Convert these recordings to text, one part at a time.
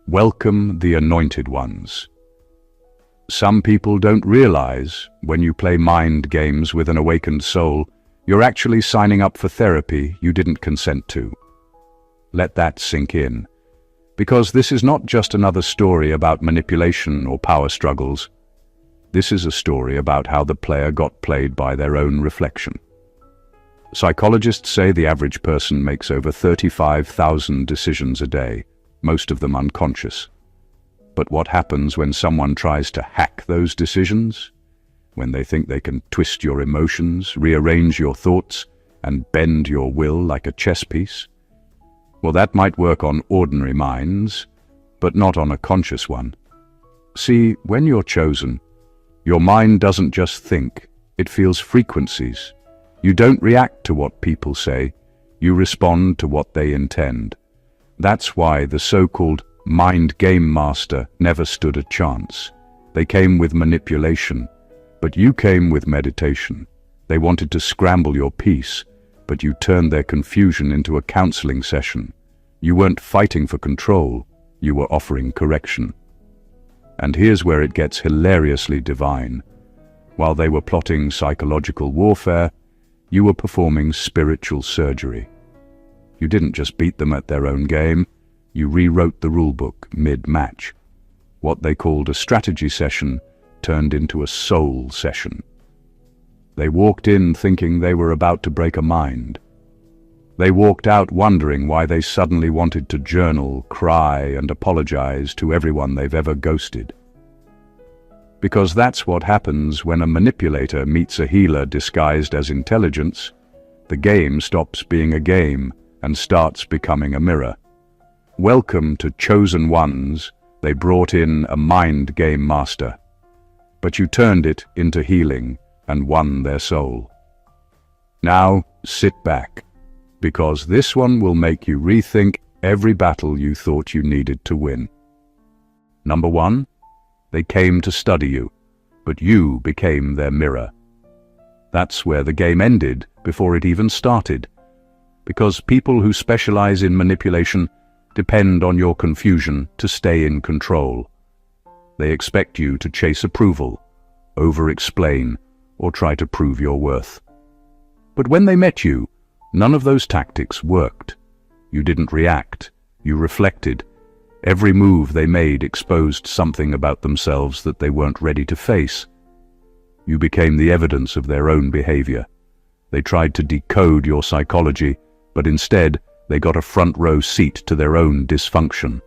Welcome the anointed ones. Some people don't realize when you play mind games with an awakened soul, you're actually signing up for therapy you didn't consent to. Let that sink in, because this is not just another story about manipulation or power struggles. This is a story about how the player got played by their own reflection. Psychologists say the average person makes over 35,000 decisions a day, most of them unconscious. But what happens when someone tries to hack those decisions? When they think they can twist your emotions, rearrange your thoughts, and bend your will like a chess piece? Well, that might work on ordinary minds, but not on a conscious one. See, when you're chosen, your mind doesn't just think, it feels frequencies. You don't react to what people say, you respond to what they intend. That's why the so-called mind game master never stood a chance. They came with manipulation, but you came with meditation. They wanted to scramble your peace, but you turned their confusion into a counseling session. You weren't fighting for control, you were offering correction. And here's where it gets hilariously divine. While they were plotting psychological warfare, you were performing spiritual surgery. You didn't just beat them at their own game, you rewrote the rulebook mid-match. What they called a strategy session turned into a soul session. They walked in thinking they were about to break a mind. They walked out wondering why they suddenly wanted to journal, cry, and apologize to everyone they've ever ghosted. Because that's what happens when a manipulator meets a healer disguised as intelligence. The game stops being a game and starts becoming a mirror. Welcome to chosen ones. They brought in a mind game master. But you turned it into healing and won their soul. Now sit back, because this one will make you rethink every battle you thought you needed to win. Number one, they came to study you, but you became their mirror. That's where the game ended before it even started, because people who specialize in manipulation depend on your confusion to stay in control. They expect you to chase approval, over-explain, or try to prove your worth. But when they met you, none of those tactics worked. You didn't react, you reflected. Every move they made exposed something about themselves that they weren't ready to face. You became the evidence of their own behavior. They tried to decode your psychology, but instead they got a front-row seat to their own dysfunction.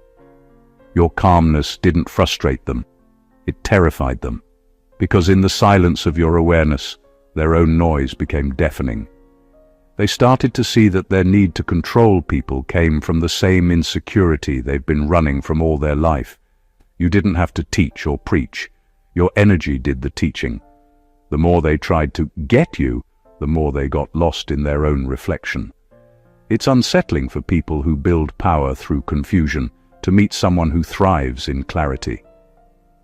Your calmness didn't frustrate them. It terrified them, because in the silence of your awareness, their own noise became deafening. They started to see that their need to control people came from the same insecurity they've been running from all their life. You didn't have to teach or preach. Your energy did the teaching. The more they tried to get you, the more they got lost in their own reflection. It's unsettling for people who build power through confusion to meet someone who thrives in clarity.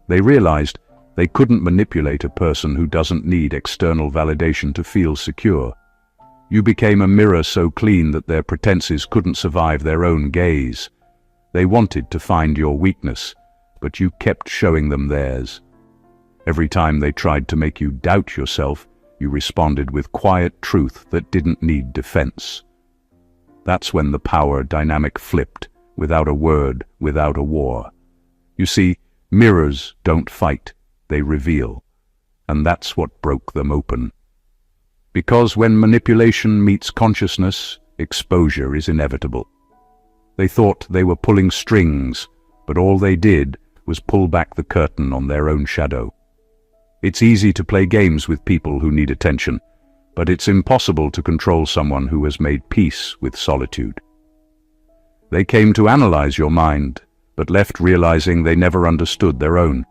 They realized they couldn't manipulate a person who doesn't need external validation to feel secure. You became a mirror so clean that their pretenses couldn't survive their own gaze. They wanted to find your weakness, but you kept showing them theirs. Every time they tried to make you doubt yourself, you responded with quiet truth that didn't need defense. That's when the power dynamic flipped, without a word, without a war. You see, mirrors don't fight, they reveal. And that's what broke them open. Because when manipulation meets consciousness, exposure is inevitable. They thought they were pulling strings, but all they did was pull back the curtain on their own shadow. It's easy to play games with people who need attention, but it's impossible to control someone who has made peace with solitude. They came to analyze your mind, but left realizing they never understood their own.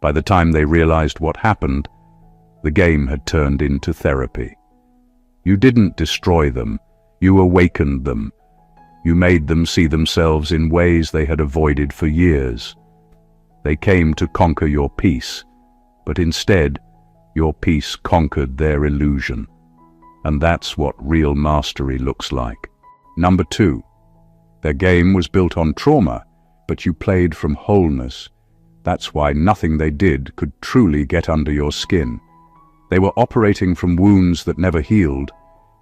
By the time they realized what happened, the game had turned into therapy. You didn't destroy them, you awakened them. You made them see themselves in ways they had avoided for years. They came to conquer your peace, but instead, your peace conquered their illusion. And that's what real mastery looks like. Number two, their game was built on trauma. but you played from wholeness. That's why nothing they did could truly get under your skin. They were operating from wounds that never healed,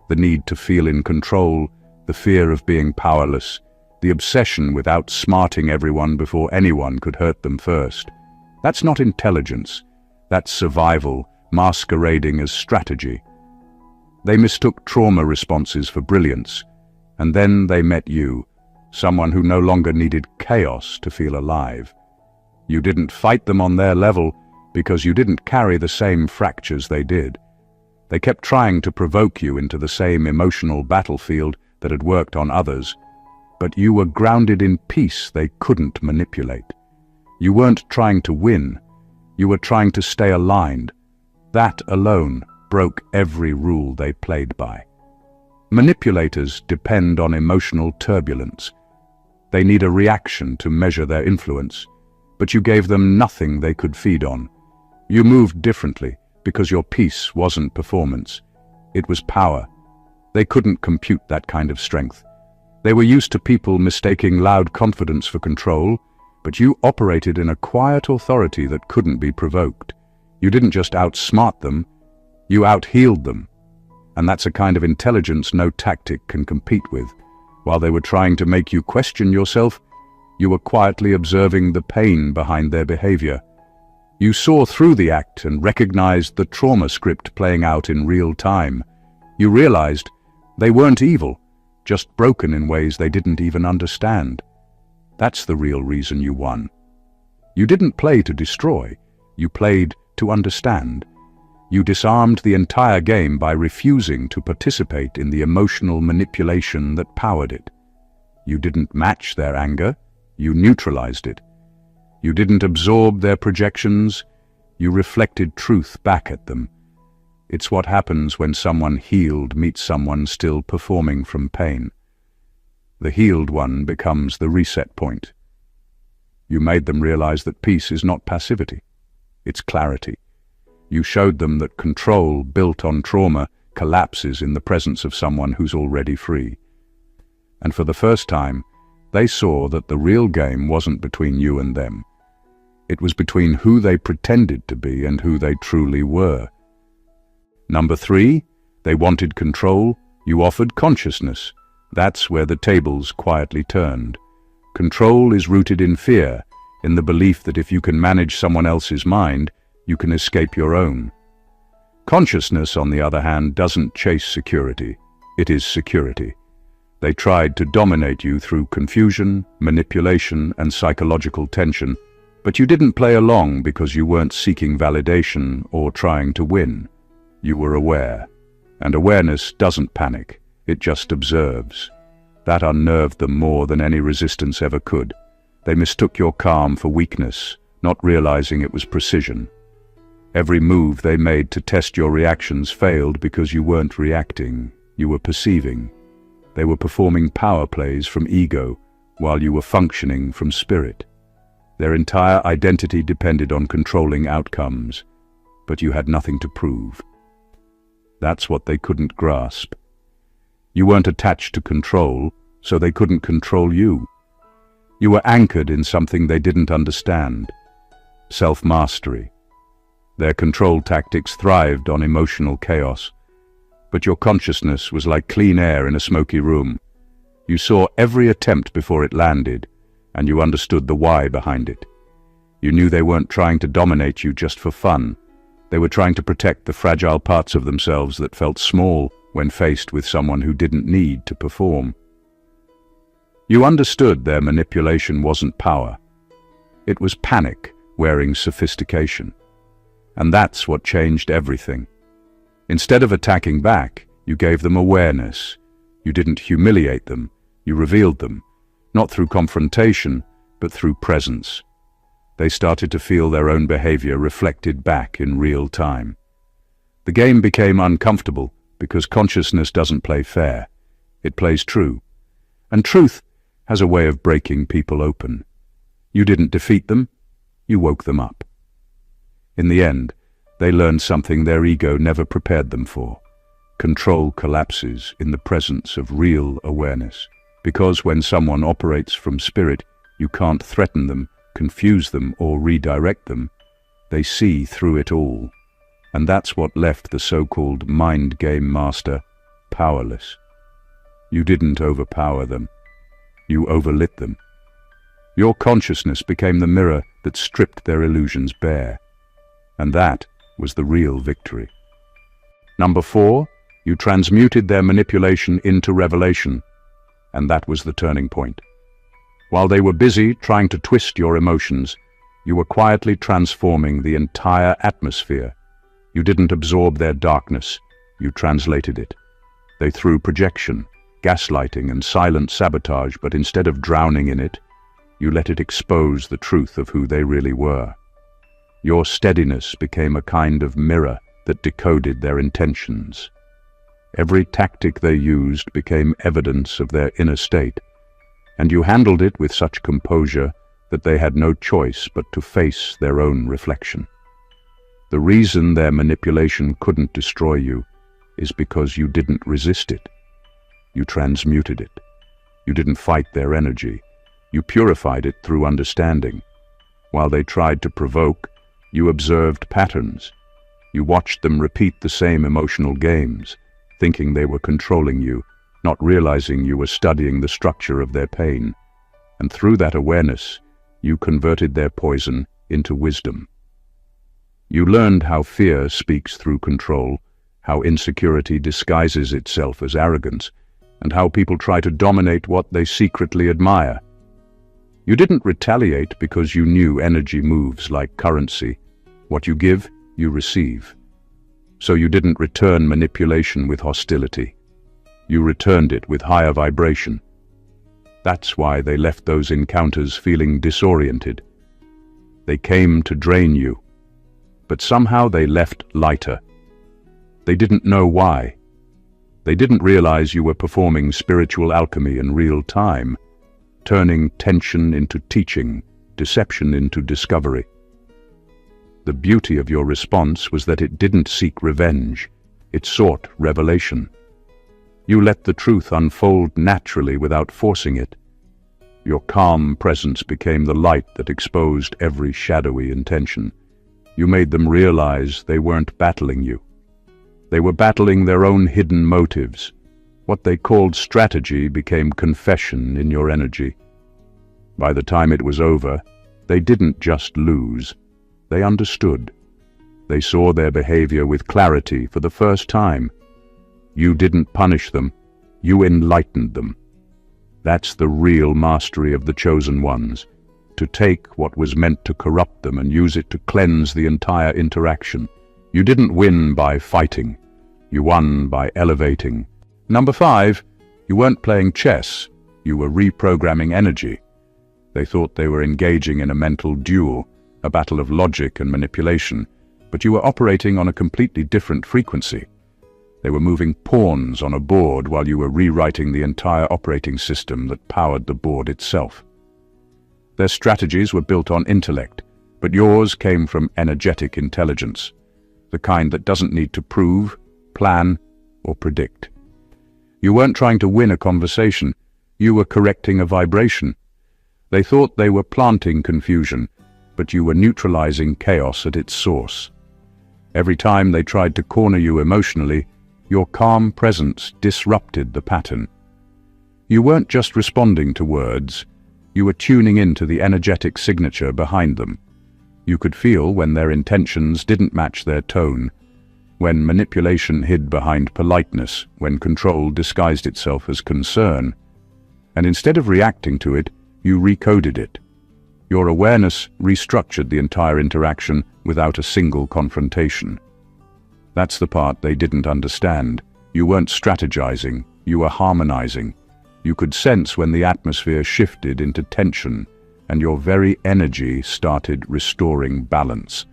the need to feel in control, the fear of being powerless, the obsession with outsmarting everyone before anyone could hurt them first. That's not intelligence. That's survival, masquerading as strategy. They mistook trauma responses for brilliance, and then they met you, someone who no longer needed chaos to feel alive. You didn't fight them on their level because you didn't carry the same fractures they did. They kept trying to provoke you into the same emotional battlefield that had worked on others, but you were grounded in peace they couldn't manipulate. You weren't trying to win, you were trying to stay aligned. That alone broke every rule they played by. Manipulators depend on emotional turbulence. They need a reaction to measure their influence, but you gave them nothing they could feed on. You moved differently because your peace wasn't performance. It was power. They couldn't compute that kind of strength. They were used to people mistaking loud confidence for control, but you operated in a quiet authority that couldn't be provoked. You didn't just outsmart them, you out-healed them. And that's a kind of intelligence no tactic can compete with. While they were trying to make you question yourself, you were quietly observing the pain behind their behavior. You saw through the act and recognized the trauma script playing out in real time. You realized they weren't evil, just broken in ways they didn't even understand. That's the real reason you won. You didn't play to destroy, you played to understand. You disarmed the entire game by refusing to participate in the emotional manipulation that powered it. You didn't match their anger, you neutralized it. You didn't absorb their projections, you reflected truth back at them. It's what happens when someone healed meets someone still performing from pain. The healed one becomes the reset point. You made them realize that peace is not passivity, it's clarity. You showed them that control built on trauma collapses in the presence of someone who's already free. And for the first time, they saw that the real game wasn't between you and them. It was between who they pretended to be and who they truly were. Number 3, they wanted control, you offered consciousness. That's where the tables quietly turned. Control is rooted in fear, in the belief that if you can manage someone else's mind, you can escape your own. Consciousness, on the other hand, doesn't chase security. It is security. They tried to dominate you through confusion, manipulation, and psychological tension, but you didn't play along because you weren't seeking validation or trying to win. You were aware, and awareness doesn't panic, it just observes. That unnerved them more than any resistance ever could. They mistook your calm for weakness, not realizing it was precision. Every move they made to test your reactions failed because you weren't reacting, you were perceiving. They were performing power plays from ego, while you were functioning from spirit. Their entire identity depended on controlling outcomes, but you had nothing to prove. That's what they couldn't grasp. You weren't attached to control, so they couldn't control you. You were anchored in something they didn't understand: self-mastery. Their control tactics thrived on emotional chaos, but your consciousness was like clean air in a smoky room. You saw every attempt before it landed, and you understood the why behind it. You knew they weren't trying to dominate you just for fun. They were trying to protect the fragile parts of themselves that felt small when faced with someone who didn't need to perform. You understood their manipulation wasn't power. It was panic wearing sophistication. And that's what changed everything. Instead of attacking back, you gave them awareness. You didn't humiliate them, you revealed them, not through confrontation, but through presence. They started to feel their own behavior reflected back in real time. The game became uncomfortable because consciousness doesn't play fair. It plays true. And truth has a way of breaking people open. You didn't defeat them, you woke them up. In the end, they learned something their ego never prepared them for. Control collapses in the presence of real awareness, because when someone operates from spirit, You can't threaten them, confuse them, or redirect them. They see through it all. And that's what left the so-called mind game master powerless. You didn't overpower them. You overlit them. Your consciousness became the mirror that stripped their illusions bare. And that was the real victory. Number 4, you transmuted their manipulation into revelation. And that was the turning point. While they were busy trying to twist your emotions, you were quietly transforming the entire atmosphere. You didn't absorb their darkness, you translated it. They threw projection, gaslighting, and silent sabotage, but instead of drowning in it, you let it expose the truth of who they really were. Your steadiness became a kind of mirror that decoded their intentions. Every tactic they used became evidence of their inner state, and you handled it with such composure that they had no choice but to face their own reflection. The reason their manipulation couldn't destroy you is because you didn't resist it. You transmuted it. You didn't fight their energy. You purified it through understanding. While they tried to provoke, you observed patterns. You watched them repeat the same emotional games, thinking they were controlling you, not realizing you were studying the structure of their pain. And through that awareness, you converted their poison into wisdom. You learned how fear speaks through control, how insecurity disguises itself as arrogance, and how people try to dominate what they secretly admire. You didn't retaliate because you knew energy moves like currency. What you give, you receive. So you didn't return manipulation with hostility. You returned it with higher vibration. That's why they left those encounters feeling disoriented. They came to drain you, but somehow they left lighter. They didn't know why. They didn't realize you were performing spiritual alchemy in real time, turning tension into teaching, deception into discovery. The beauty of your response was that it didn't seek revenge, it sought revelation. You let the truth unfold naturally without forcing it. Your calm presence became the light that exposed every shadowy intention. You made them realize they weren't battling you. They were battling their own hidden motives. What they called strategy became confession in your energy. By the time it was over, they didn't just lose. They understood. They saw their behavior with clarity for the first time. You didn't punish them. You enlightened them. That's the real mastery of the chosen ones, to take what was meant to corrupt them and use it to cleanse the entire interaction. You didn't win by fighting. You won by elevating. Number 5, you weren't playing chess. You were reprogramming energy. They thought they were engaging in a mental duel, a battle of logic and manipulation, but you were operating on a completely different frequency. They were moving pawns on a board while you were rewriting the entire operating system that powered the board itself. Their strategies were built on intellect, but yours came from energetic intelligence, the kind that doesn't need to prove, plan, or predict. You weren't trying to win a conversation, you were correcting a vibration. They thought they were planting confusion, but you were neutralizing chaos at its source. Every time they tried to corner you emotionally, your calm presence disrupted the pattern. You weren't just responding to words, you were tuning into the energetic signature behind them. You could feel when their intentions didn't match their tone, when manipulation hid behind politeness, when control disguised itself as concern. And instead of reacting to it, you recoded it. Your awareness restructured the entire interaction without a single confrontation. That's the part they didn't understand. You weren't strategizing, you were harmonizing. You could sense when the atmosphere shifted into tension, and your very energy started restoring balance.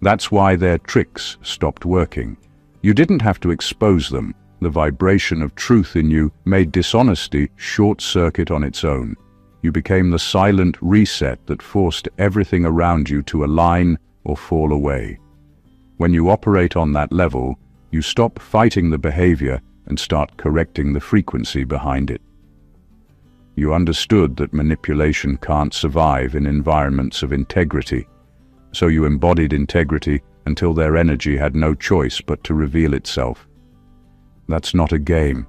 That's why their tricks stopped working. You didn't have to expose them. The vibration of truth in you made dishonesty short-circuit on its own. You became the silent reset that forced everything around you to align or fall away. When you operate on that level, you stop fighting the behavior and start correcting the frequency behind it. You understood that manipulation can't survive in environments of integrity, so you embodied integrity until their energy had no choice but to reveal itself. That's not a game.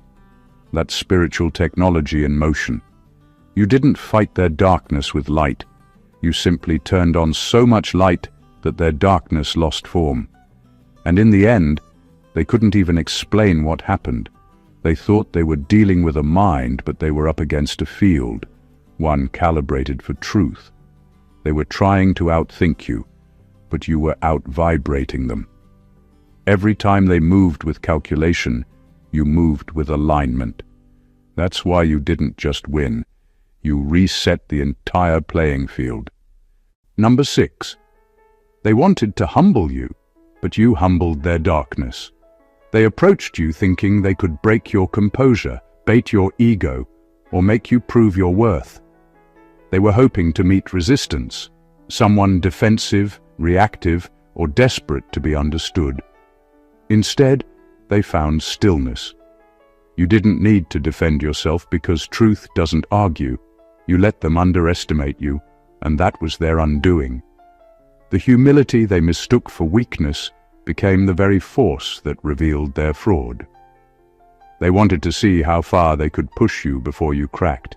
That's spiritual technology in motion. You didn't fight their darkness with light. You simply turned on so much light that their darkness lost form. And in the end, they couldn't even explain what happened. They thought they were dealing with a mind, but they were up against a field, one calibrated for truth. They were trying to outthink you, but you were out-vibrating them. Every time they moved with calculation, you moved with alignment. That's why you didn't just win. You reset the entire playing field. Number 6. They wanted to humble you, but you humbled their darkness. They approached you thinking they could break your composure, bait your ego, or make you prove your worth. They were hoping to meet resistance, someone defensive, reactive, or desperate to be understood. Instead, they found stillness. You didn't need to defend yourself because truth doesn't argue. You let them underestimate you, and that was their undoing. The humility they mistook for weakness became the very force that revealed their fraud. They wanted to see how far they could push you before you cracked,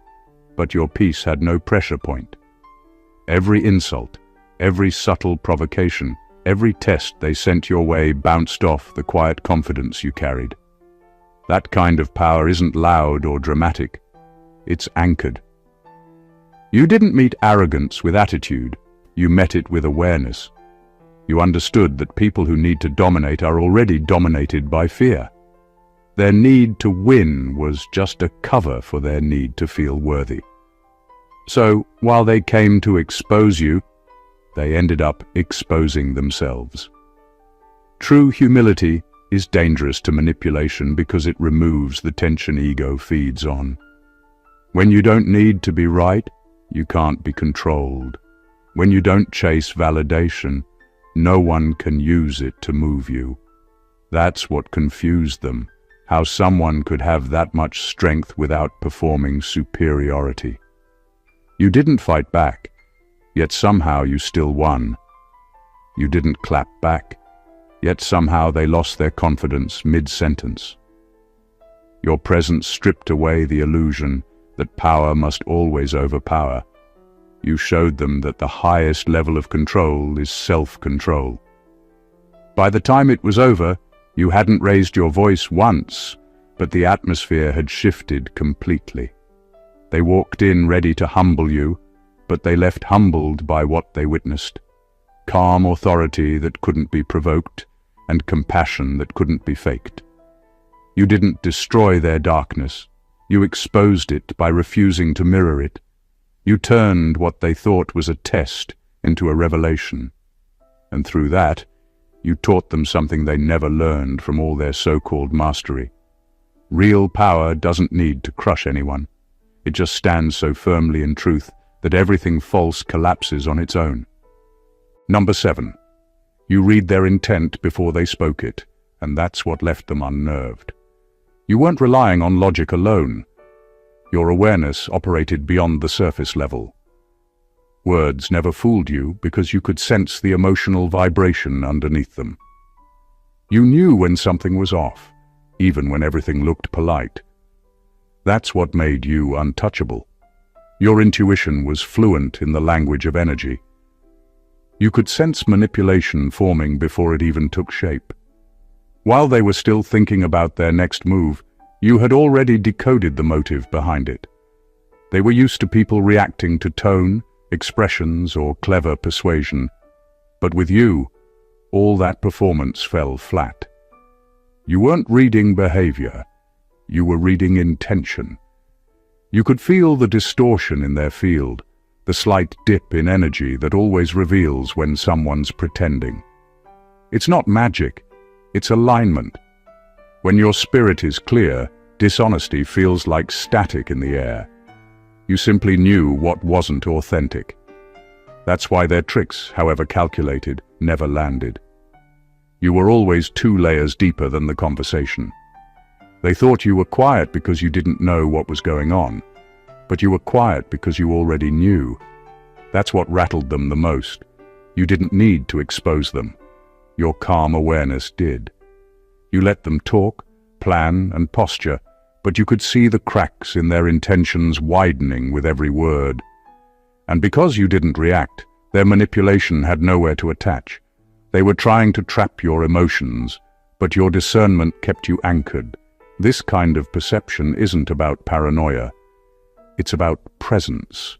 but your peace had no pressure point. Every insult, every subtle provocation, every test they sent your way bounced off the quiet confidence you carried. That kind of power isn't loud or dramatic. It's anchored. You didn't meet arrogance with attitude. You met it with awareness. You understood that people who need to dominate are already dominated by fear. Their need to win was just a cover for their need to feel worthy. So, while they came to expose you, they ended up exposing themselves. True humility is dangerous to manipulation because it removes the tension ego feeds on. When you don't need to be right, you can't be controlled. When you don't chase validation, no one can use it to move you. That's what confused them, how someone could have that much strength without performing superiority. You didn't fight back, yet somehow you still won. You didn't clap back, yet somehow they lost their confidence mid-sentence. Your presence stripped away the illusion that power must always overpower. You showed them that the highest level of control is self-control. By the time it was over, you hadn't raised your voice once, but the atmosphere had shifted completely. They walked in ready to humble you, but they left humbled by what they witnessed. Calm authority that couldn't be provoked, and compassion that couldn't be faked. You didn't destroy their darkness. You exposed it by refusing to mirror it. You turned what they thought was a test into a revelation. And through that, you taught them something they never learned from all their so-called mastery. Real power doesn't need to crush anyone. It just stands so firmly in truth that everything false collapses on its own. Number 7. You read their intent before they spoke it, and that's what left them unnerved. You weren't relying on logic alone. Your awareness operated beyond the surface level. Words never fooled you because you could sense the emotional vibration underneath them. You knew when something was off, even when everything looked polite. That's what made you untouchable. Your intuition was fluent in the language of energy. You could sense manipulation forming before it even took shape. While they were still thinking about their next move, you had already decoded the motive behind it. They were used to people reacting to tone, expressions, or clever persuasion. But with you, all that performance fell flat. You weren't reading behavior. You were reading intention. You could feel the distortion in their field, the slight dip in energy that always reveals when someone's pretending. It's not magic, it's alignment. When your spirit is clear, dishonesty feels like static in the air. You simply knew what wasn't authentic. That's why their tricks, however calculated, never landed. You were always 2 layers deeper than the conversation. They thought you were quiet because you didn't know what was going on. But you were quiet because you already knew. That's what rattled them the most. You didn't need to expose them. Your calm awareness did. You let them talk, plan, and posture, but you could see the cracks in their intentions widening with every word. And because you didn't react, their manipulation had nowhere to attach. They were trying to trap your emotions, but your discernment kept you anchored. This kind of perception isn't about paranoia. It's about presence.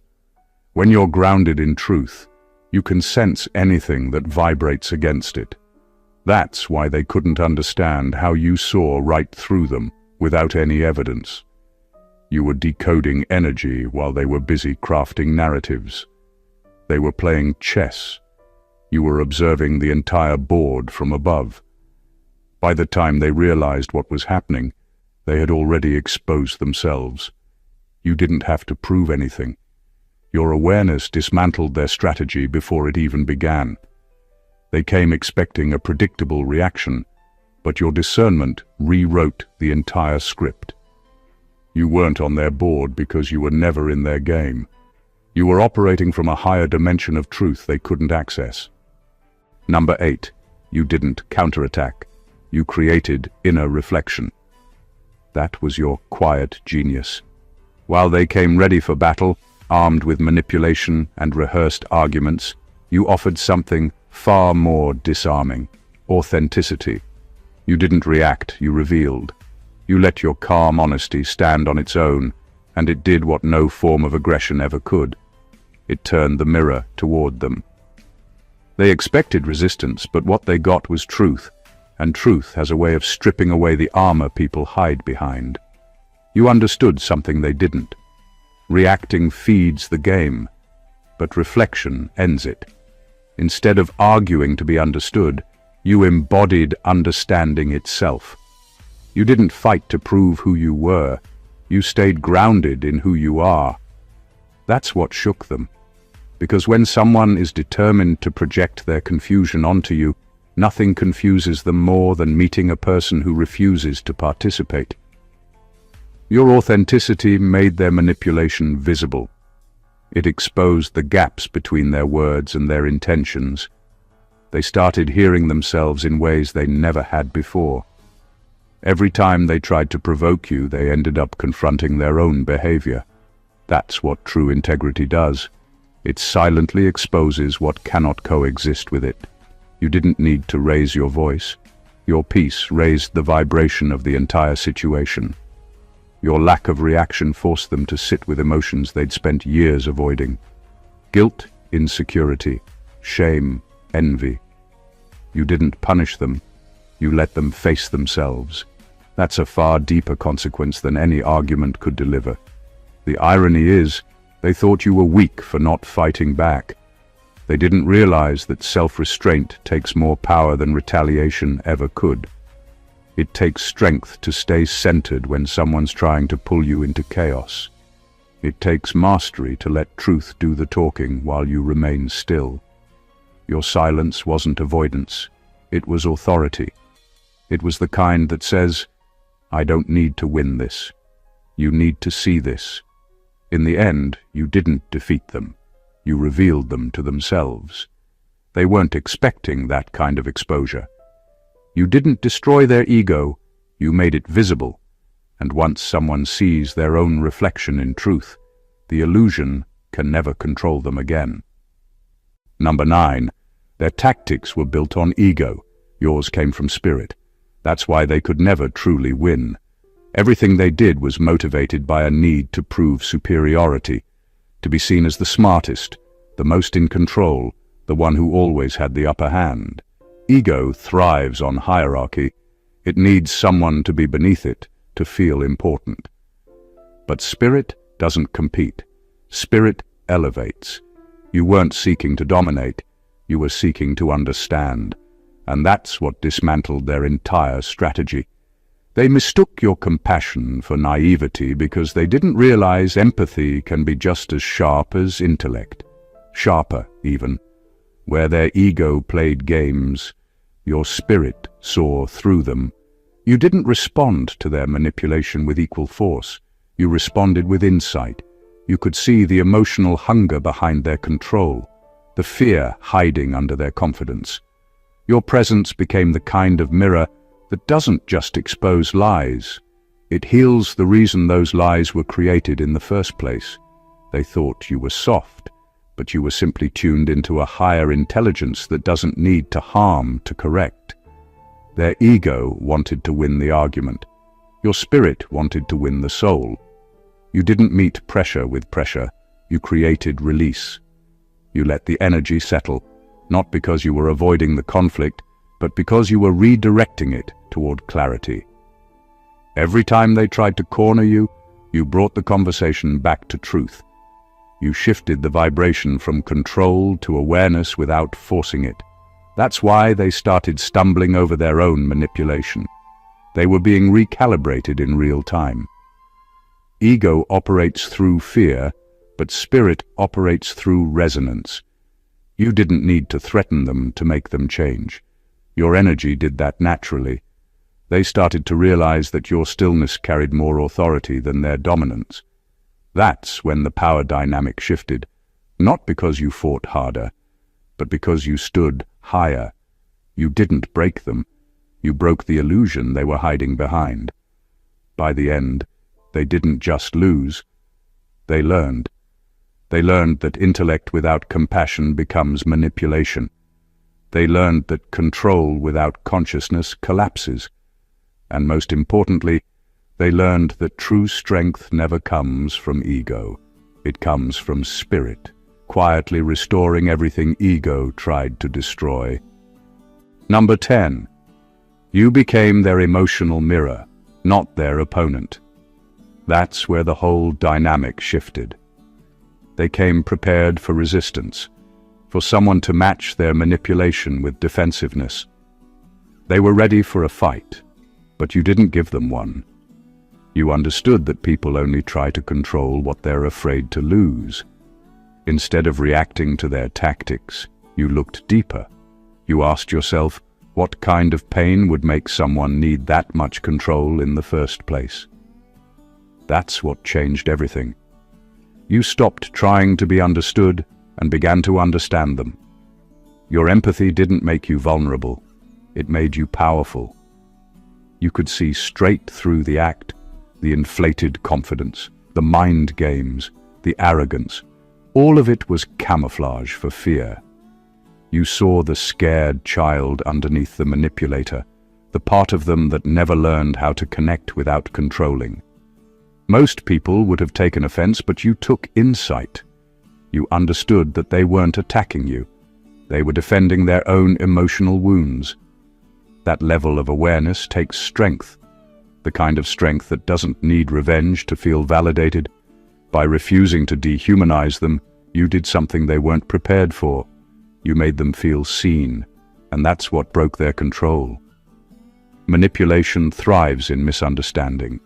When you're grounded in truth, you can sense anything that vibrates against it. That's why they couldn't understand how you saw right through them without any evidence. You were decoding energy while they were busy crafting narratives. They were playing chess. You were observing the entire board from above. By the time they realized what was happening, they had already exposed themselves. You didn't have to prove anything. Your awareness dismantled their strategy before it even began. They came expecting a predictable reaction, but your discernment rewrote the entire script. You weren't on their board because you were never in their game. You were operating from a higher dimension of truth they couldn't access. Number 8. You didn't counterattack. You created inner reflection. That was your quiet genius. While they came ready for battle, armed with manipulation and rehearsed arguments, you offered something far more disarming: authenticity. You didn't react, you revealed. You let your calm honesty stand on its own, and it did what no form of aggression ever could. It turned the mirror toward them. They expected resistance, but what they got was truth, and truth has a way of stripping away the armor people hide behind. You understood something they didn't. Reacting feeds the game, but reflection ends it. Instead of arguing to be understood, you embodied understanding itself. You didn't fight to prove who you were. You stayed grounded in who you are. That's what shook them. Because when someone is determined to project their confusion onto you, nothing confuses them more than meeting a person who refuses to participate. Your authenticity made their manipulation visible. It exposed the gaps between their words and their intentions. They started hearing themselves in ways they never had before. Every time they tried to provoke you, they ended up confronting their own behavior. That's what true integrity does. It silently exposes what cannot coexist with it. You didn't need to raise your voice. Your peace raised the vibration of the entire situation. Your lack of reaction forced them to sit with emotions they'd spent years avoiding. Guilt, insecurity, shame, envy. You didn't punish them. You let them face themselves. That's a far deeper consequence than any argument could deliver. The irony is, they thought you were weak for not fighting back. They didn't realize that self-restraint takes more power than retaliation ever could. It takes strength to stay centered when someone's trying to pull you into chaos. It takes mastery to let truth do the talking while you remain still. Your silence wasn't avoidance. It was authority. It was the kind that says, I don't need to win this. You need to see this. In the end, you didn't defeat them. You revealed them to themselves. They weren't expecting that kind of exposure. You didn't destroy their ego, you made it visible. And once someone sees their own reflection in truth, the illusion can never control them again. Number 9. Their tactics were built on ego. Yours came from spirit. That's why they could never truly win. Everything they did was motivated by a need to prove superiority, to be seen as the smartest, the most in control, the one who always had the upper hand. Ego thrives on hierarchy. It needs someone to be beneath it to feel important. But spirit doesn't compete. Spirit elevates. You weren't seeking to dominate. You were seeking to understand. And that's what dismantled their entire strategy. They mistook your compassion for naivety because they didn't realize empathy can be just as sharp as intellect. Sharper, even. Where their ego played games, your spirit saw through them. You didn't respond to their manipulation with equal force. You responded with insight. You could see the emotional hunger behind their control, the fear hiding under their confidence. Your presence became the kind of mirror that doesn't just expose lies. It heals the reason those lies were created in the first place. They thought you were soft, but you were simply tuned into a higher intelligence that doesn't need to harm to correct. Their ego wanted to win the argument. Your spirit wanted to win the soul. You didn't meet pressure with pressure. You created release. You let the energy settle, not because you were avoiding the conflict, but because you were redirecting it toward clarity. Every time they tried to corner you, you brought the conversation back to truth. You shifted the vibration from control to awareness without forcing it. That's why they started stumbling over their own manipulation. They were being recalibrated in real time. Ego operates through fear, but spirit operates through resonance. You didn't need to threaten them to make them change. Your energy did that naturally. They started to realize that your stillness carried more authority than their dominance. That's when the power dynamic shifted, not because you fought harder, but because you stood higher. You didn't break them. You broke the illusion they were hiding behind. By the end, they didn't just lose. They learned. They learned that intellect without compassion becomes manipulation. They learned that control without consciousness collapses. And most importantly, they learned that true strength never comes from ego. It comes from spirit, quietly restoring everything ego tried to destroy. Number 10. You became their emotional mirror, not their opponent. That's where the whole dynamic shifted. They came prepared for resistance, for someone to match their manipulation with defensiveness. They were ready for a fight, but you didn't give them one. You understood that people only try to control what they're afraid to lose. Instead of reacting to their tactics, you looked deeper. You asked yourself, what kind of pain would make someone need that much control in the first place? That's what changed everything. You stopped trying to be understood and began to understand them. Your empathy didn't make you vulnerable. It made you powerful. You could see straight through the act, the inflated confidence, the mind games, the arrogance. All of it was camouflage for fear. You saw the scared child underneath the manipulator, the part of them that never learned how to connect without controlling. Most people would have taken offense, but you took insight. You understood that they weren't attacking you. They were defending their own emotional wounds. That level of awareness takes strength, the kind of strength that doesn't need revenge to feel validated. By refusing to dehumanize them, you did something they weren't prepared for. You made them feel seen, and that's what broke their control. Manipulation thrives in misunderstanding,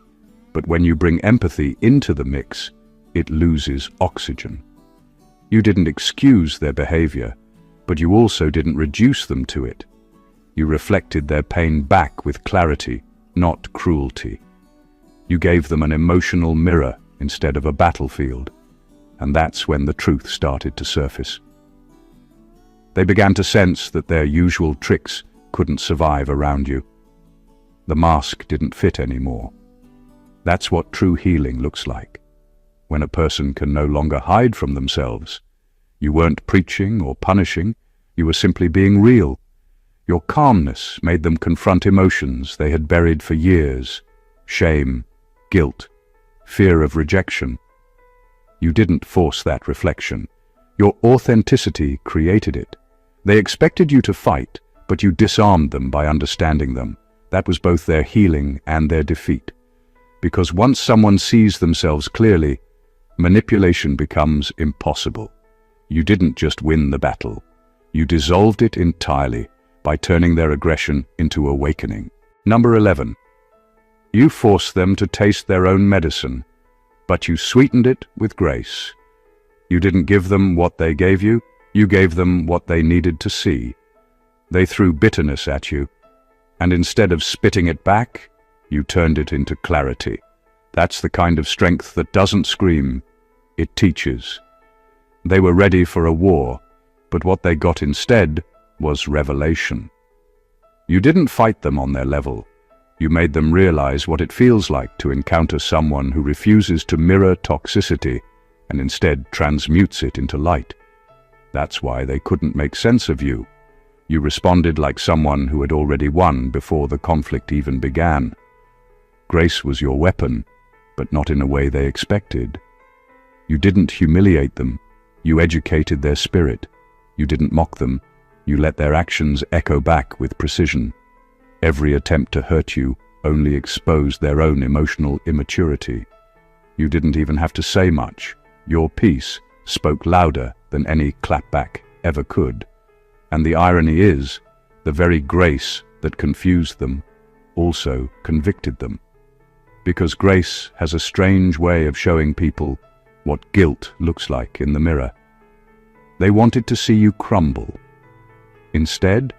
but when you bring empathy into the mix, it loses oxygen. You didn't excuse their behavior, but you also didn't reduce them to it. You reflected their pain back with clarity, not cruelty. You gave them an emotional mirror instead of a battlefield, and that's when the truth started to surface. They began to sense that their usual tricks couldn't survive around you. The mask didn't fit anymore. That's what true healing looks like, when a person can no longer hide from themselves. You weren't preaching or punishing, you were simply being real. Your calmness made them confront emotions they had buried for years: shame, guilt, fear of rejection. You didn't force that reflection. Your authenticity created it. They expected you to fight, but you disarmed them by understanding them. That was both their healing and their defeat. Because once someone sees themselves clearly, manipulation becomes impossible. You didn't just win the battle. You dissolved it entirely by turning their aggression into awakening. Number 11. You forced them to taste their own medicine, but you sweetened it with grace. You didn't give them what they gave you gave them what they needed to see. They threw bitterness at you, and instead of spitting it back, you turned it into clarity. That's the kind of strength that doesn't scream, It teaches. They were ready for a war, but what they got instead was revelation. You didn't fight them on their level. You made them realize what it feels like to encounter someone who refuses to mirror toxicity and instead transmutes it into light. That's why they couldn't make sense of you. You responded like someone who had already won before the conflict even began. Grace was your weapon, but not in a way they expected. You didn't humiliate them. You educated their spirit. You didn't mock them. You let their actions echo back with precision. Every attempt to hurt you only exposed their own emotional immaturity. You didn't even have to say much. Your peace spoke louder than any clapback ever could. And the irony is, the very grace that confused them also convicted them. Because grace has a strange way of showing people what guilt looks like in the mirror. They wanted to see you crumble. Instead,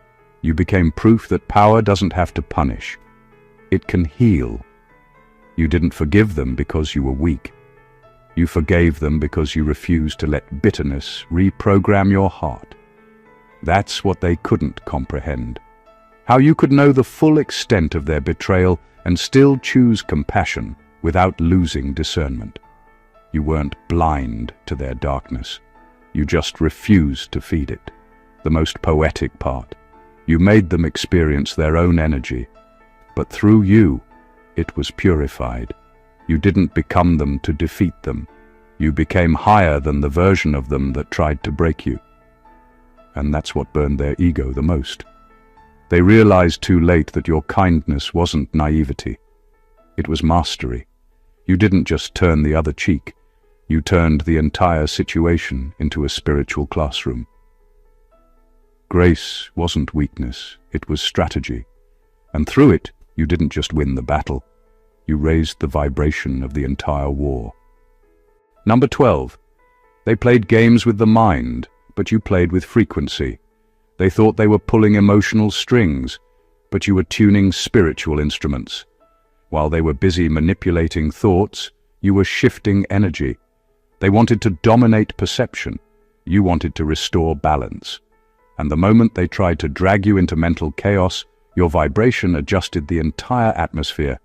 you became proof that power doesn't have to punish. It can heal. You didn't forgive them because you were weak. You forgave them because you refused to let bitterness reprogram your heart. That's what they couldn't comprehend. How you could know the full extent of their betrayal and still choose compassion without losing discernment. You weren't blind to their darkness. You just refused to feed it. The most poetic part. You made them experience their own energy, but through you, it was purified. You didn't become them to defeat them. You became higher than the version of them that tried to break you. And that's what burned their ego the most. They realized too late that your kindness wasn't naivety. It was mastery. You didn't just turn the other cheek. You turned the entire situation into a spiritual classroom. Grace wasn't weakness, it was strategy. And through it, you didn't just win the battle. You raised the vibration of the entire war. Number 12. They played games with the mind, but you played with frequency. They thought they were pulling emotional strings, but you were tuning spiritual instruments. While they were busy manipulating thoughts, you were shifting energy. They wanted to dominate perception. You wanted to restore balance. And the moment they tried to drag you into mental chaos, your vibration adjusted the entire atmosphere.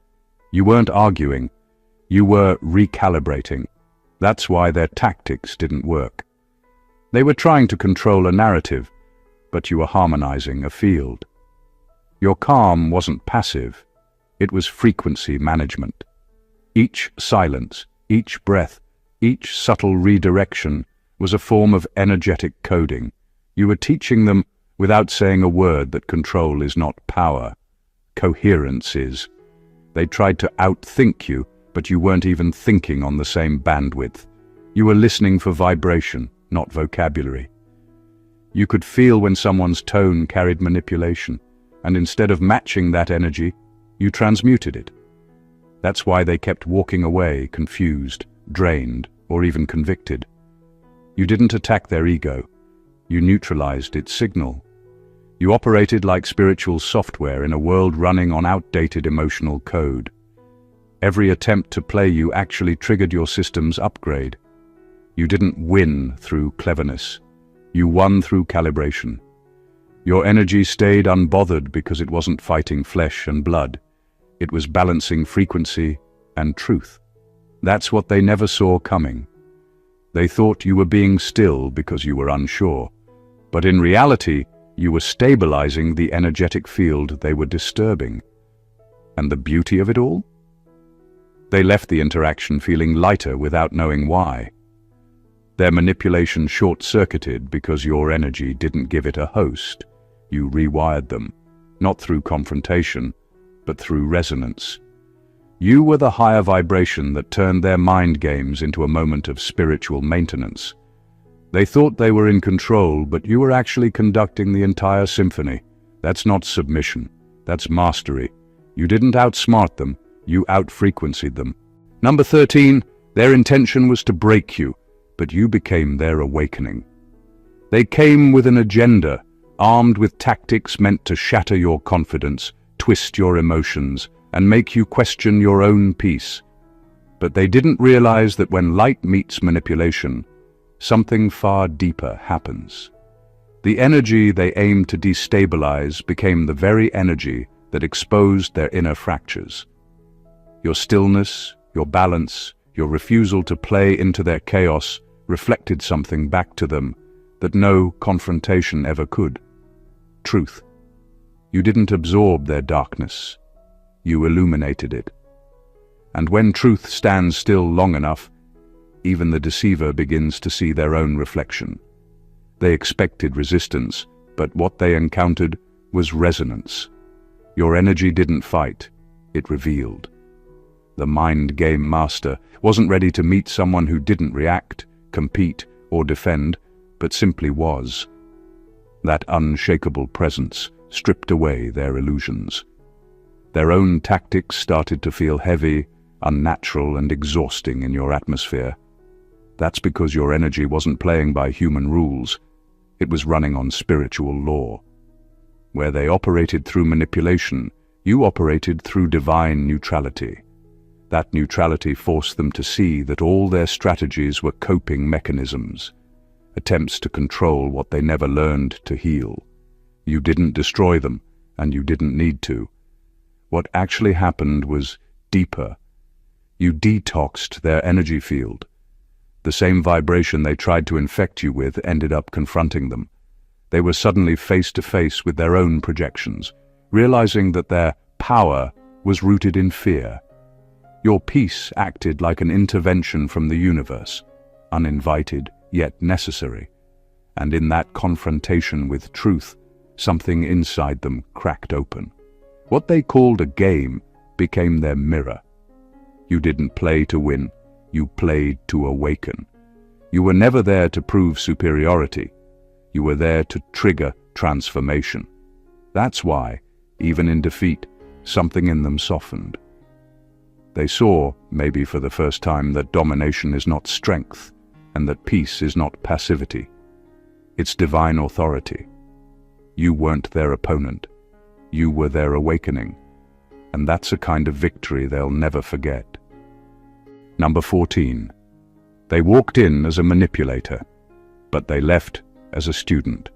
You weren't arguing. You were recalibrating. That's why their tactics didn't work. They were trying to control a narrative, but you were harmonizing a field. Your calm wasn't passive. It was frequency management. Each silence, each breath, each subtle redirection was a form of energetic coding. You were teaching them, without saying a word, that control is not power. Coherence is. They tried to outthink you, but you weren't even thinking on the same bandwidth. You were listening for vibration, not vocabulary. You could feel when someone's tone carried manipulation, and instead of matching that energy, you transmuted it. That's why they kept walking away, confused, drained, or even convicted. You didn't attack their ego. You neutralized its signal. You operated like spiritual software in a world running on outdated emotional code. Every attempt to play you actually triggered your system's upgrade. You didn't win through cleverness. You won through calibration. Your energy stayed unbothered because it wasn't fighting flesh and blood. It was balancing frequency and truth. That's what they never saw coming. They thought you were being still because you were unsure. But in reality, you were stabilizing the energetic field they were disturbing. And the beauty of it all? They left the interaction feeling lighter without knowing why. Their manipulation short-circuited because your energy didn't give it a host. You rewired them, not through confrontation, but through resonance. You were the higher vibration that turned their mind games into a moment of spiritual maintenance. They thought they were in control, but you were actually conducting the entire symphony. That's not submission. That's mastery. You didn't outsmart them. You out-frequencied them. Number 13, their intention was to break you, but you became their awakening. They came with an agenda, armed with tactics meant to shatter your confidence, twist your emotions, and make you question your own peace. But they didn't realize that when light meets manipulation, something far deeper happens. The energy they aimed to destabilize became the very energy that exposed their inner fractures. Your stillness, your balance, your refusal to play into their chaos reflected something back to them that no confrontation ever could. Truth. You didn't absorb their darkness. You illuminated it. And when truth stands still long enough, even the deceiver begins to see their own reflection. They expected resistance, but what they encountered was resonance. Your energy didn't fight, it revealed. The mind game master wasn't ready to meet someone who didn't react, compete, or defend, but simply was. That unshakable presence stripped away their illusions. Their own tactics started to feel heavy, unnatural, and exhausting in your atmosphere. That's because your energy wasn't playing by human rules. It was running on spiritual law. Where they operated through manipulation, you operated through divine neutrality. That neutrality forced them to see that all their strategies were coping mechanisms, attempts to control what they never learned to heal. You didn't destroy them, and you didn't need to. What actually happened was deeper. You detoxed their energy field. The same vibration they tried to infect you with ended up confronting them. They were suddenly face to face with their own projections, realizing that their power was rooted in fear. Your peace acted like an intervention from the universe, uninvited yet necessary. And in that confrontation with truth, something inside them cracked open. What they called a game became their mirror. You didn't play to win, you played to awaken. You were never there to prove superiority. You were there to trigger transformation. That's why, even in defeat, something in them softened. They saw, maybe for the first time, that domination is not strength, and that peace is not passivity. It's divine authority. You weren't their opponent. You were their awakening. And that's a kind of victory they'll never forget. Number 14. They walked in as a manipulator, but they left as a student.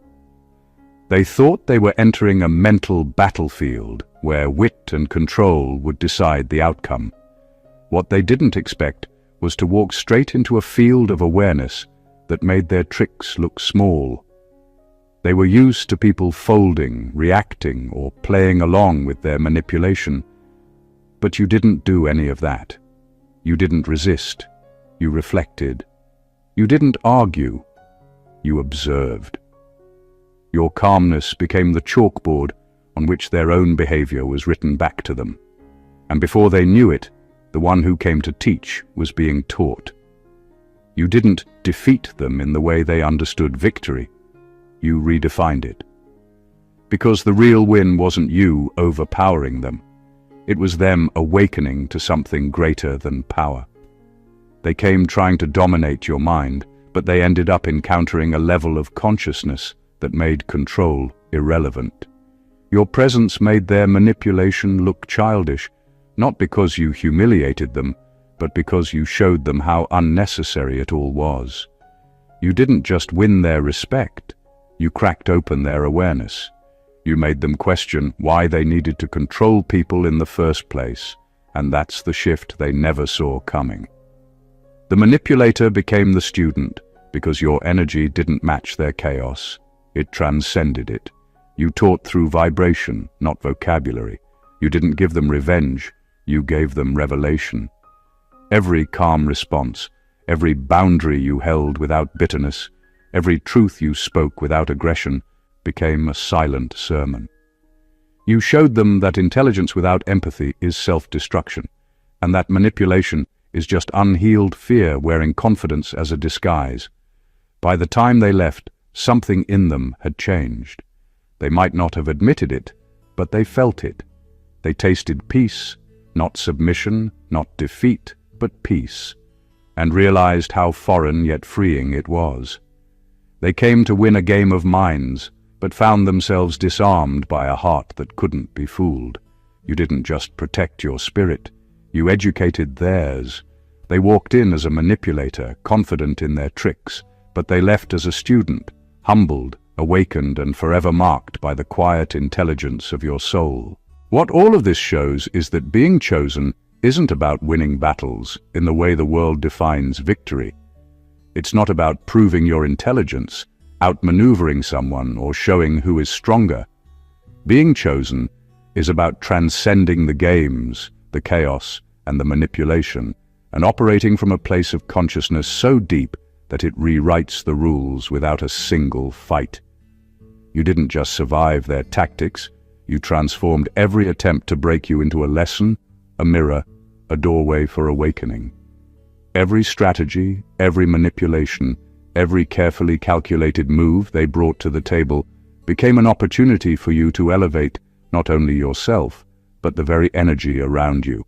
They thought they were entering a mental battlefield where wit and control would decide the outcome. What they didn't expect was to walk straight into a field of awareness that made their tricks look small. They were used to people folding, reacting, or playing along with their manipulation. But you didn't do any of that. You didn't resist. You reflected. You didn't argue. You observed. Your calmness became the chalkboard on which their own behavior was written back to them. And before they knew it, the one who came to teach was being taught. You didn't defeat them in the way they understood victory. You redefined it. Because the real win wasn't you overpowering them. It was them awakening to something greater than power. They came trying to dominate your mind, but they ended up encountering a level of consciousness that made control irrelevant. Your presence made their manipulation look childish, not because you humiliated them, but because you showed them how unnecessary it all was. You didn't just win their respect, you cracked open their awareness. You made them question why they needed to control people in the first place, and that's the shift they never saw coming. The manipulator became the student because your energy didn't match their chaos. It transcended it. You taught through vibration, not vocabulary. You didn't give them revenge, you gave them revelation. Every calm response, every boundary you held without bitterness, every truth you spoke without aggression, became a silent sermon. You showed them that intelligence without empathy is self-destruction, and that manipulation is just unhealed fear wearing confidence as a disguise. By the time they left, something in them had changed. They might not have admitted it, but they felt it. They tasted peace, not submission, not defeat, but peace, and realized how foreign yet freeing it was. They came to win a game of minds, but found themselves disarmed by a heart that couldn't be fooled. You didn't just protect your spirit, you educated theirs, They walked in as a manipulator, confident in their tricks, but they left as a student, humbled, awakened, and forever marked by the quiet intelligence of your soul. What all of this shows is that being chosen isn't about winning battles in the way the world defines victory. It's not about proving your intelligence, outmaneuvering someone, or showing who is stronger. Being chosen is about transcending the games, the chaos, and the manipulation, and operating from a place of consciousness so deep that it rewrites the rules without a single fight. You didn't just survive their tactics, you transformed every attempt to break you into a lesson, a mirror, a doorway for awakening. Every strategy, every manipulation, every carefully calculated move they brought to the table became an opportunity for you to elevate not only yourself, but the very energy around you.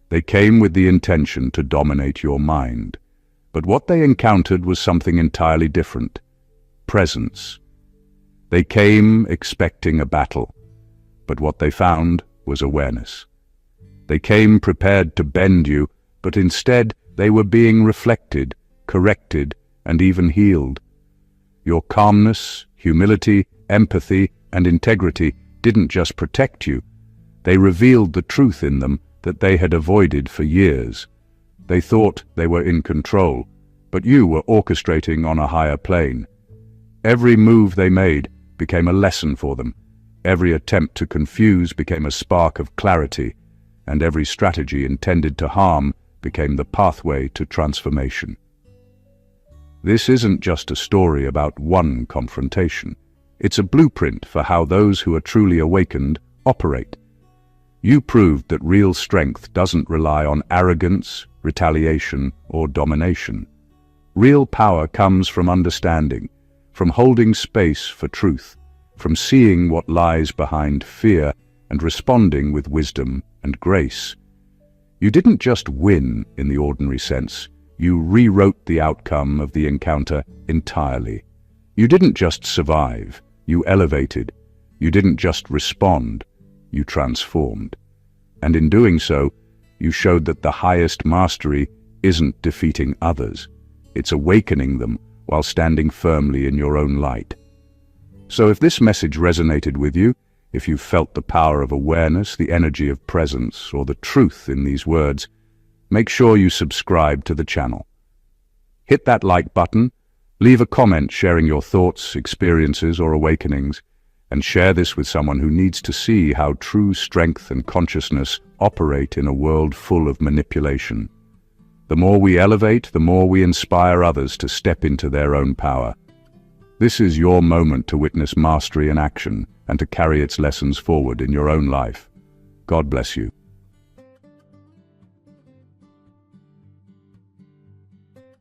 They came with the intention to dominate your mind, but what they encountered was something entirely different: presence. They came expecting a battle, but what they found was awareness. They came prepared to bend you, but instead they were being reflected, corrected, and even healed. Your calmness, humility, empathy, and integrity didn't just protect you, they revealed the truth in them that they had avoided for years. They thought they were in control, but you were orchestrating on a higher plane. Every move they made became a lesson for them. Every attempt to confuse became a spark of clarity, and every strategy intended to harm became the pathway to transformation. This isn't just a story about one confrontation. It's a blueprint for how those who are truly awakened operate. You proved that real strength doesn't rely on arrogance, retaliation, or domination. Real power comes from understanding, from holding space for truth, from seeing what lies behind fear and responding with wisdom and grace. You didn't just win in the ordinary sense, you rewrote the outcome of the encounter entirely. You didn't just survive, you elevated. You didn't just respond, you transformed. And in doing so, you showed that the highest mastery isn't defeating others, it's awakening them while standing firmly in your own light. So if this message resonated with you, if you felt the power of awareness, the energy of presence, or the truth in these words, make sure you subscribe to the channel. Hit that like button, leave a comment sharing your thoughts, experiences, or awakenings, and share this with someone who needs to see how true strength and consciousness operate in a world full of manipulation. The more we elevate, the more we inspire others to step into their own power. This is your moment to witness mastery in action and to carry its lessons forward in your own life. God bless you.